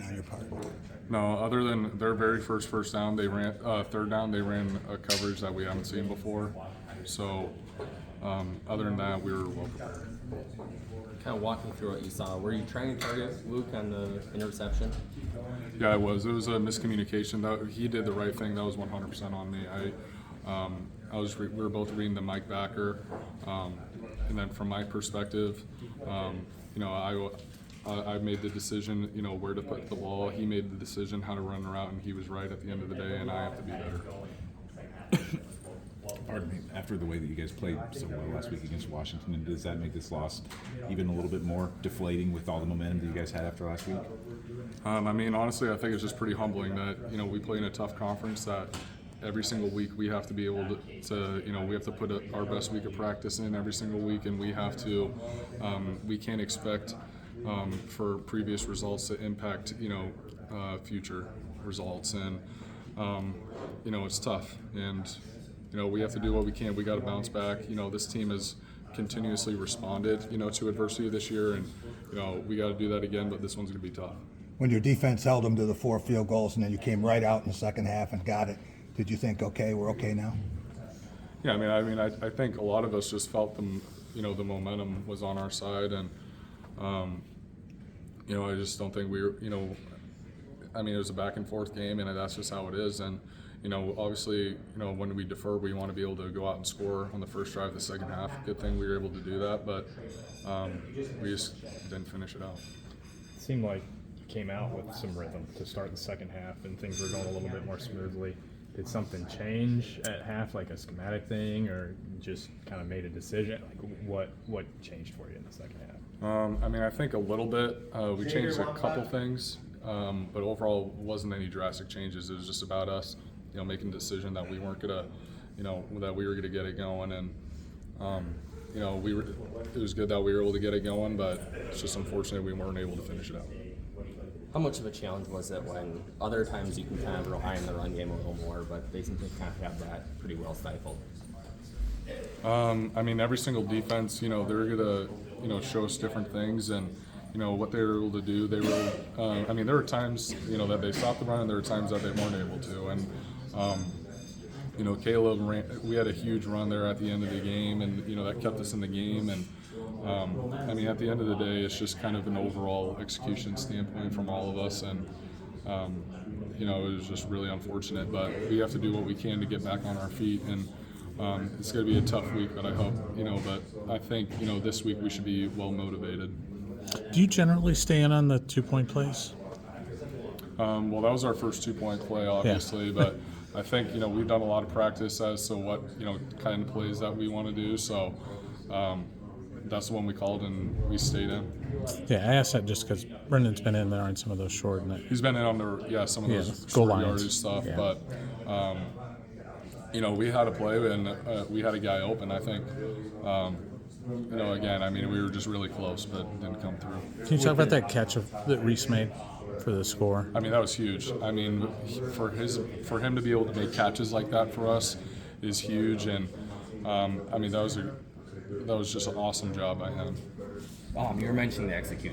on your part? No, other than their very first down, they ran third down. They ran a coverage that we haven't seen before. So, other than that, we were well prepared. Kind of walk me through what you saw. Were you trying to target Luke on the interception? Yeah, it was. It was a miscommunication. That he did the right thing. That was 100% on me. We were both reading the Mike backer, and then from my perspective, I made the decision, where to put the ball. He made the decision how to run the route, and he was right at the end of the day, and I have to be better. Pardon me, after the way that you guys played so well last week against Washington, and does that make this loss even a little bit more deflating with all the momentum that you guys had after last week? Honestly, I think it's just pretty humbling that, we play in a tough conference that every single week we have to be able to we have to put our best week of practice in every single week, and we have to, we can't expect for previous results to impact, future results. And, it's tough. And, we have to do what we can. We got to bounce back. This team has continuously responded, to adversity this year. And, we got to do that again, but this one's going to be tough. When your defense held them to the 4 field goals and then you came right out in the second half and got it, did you think, okay, we're okay now? Yeah, I think a lot of us just felt the momentum was on our side. And, I just don't think we were, it was a back and forth game, and that's just how it is. And, obviously, when we defer, we want to be able to go out and score on the first drive of the second half. Good thing we were able to do that, but we just didn't finish it out. It seemed like you came out with some rhythm to start the second half, and things were going a little bit more smoothly. Did something change at half, like a schematic thing, or just kind of made a decision? Like what changed for you in the second half? I think a little bit. We changed a couple things, but overall, it wasn't any drastic changes. It was just about us, making a decision that we weren't gonna, that we were gonna get it going, and it was good that we were able to get it going, but it's just unfortunate we weren't able to finish it out. How much of a challenge was it when other times you can kind of rely on the run game a little more, but they seem to kind of have that pretty well stifled? Every single defense, they're gonna, show us different things, and what they were able to do. They were, there were times, that they stopped the run, and there were times that they weren't able to. And Caleb ran. We had a huge run there at the end of the game, and that kept us in the game. And at the end of the day, it's just kind of an overall execution standpoint from all of us, and it was just really unfortunate. But we have to do what we can to get back on our feet, and it's going to be a tough week. But I hope, but I think this week we should be well motivated. Do you generally stay in on the 2-point plays? Well, that was our first 2-point play, obviously, Yeah. but I think we've done a lot of practice as to what kind of plays that we want to do. So that's the one we called and we stayed in. Yeah, I asked that just because Brendan's been in there on some of those short. He's been in on some of those goal short lines yardage stuff, yeah. But we had a play and we had a guy open. I think. We were just really close, but didn't come through. Can you talk about that catch that Reese made for the score? That was huge. For him to be able to make catches like that for us is huge, and that was just an awesome job by him. You were mentioning the execution.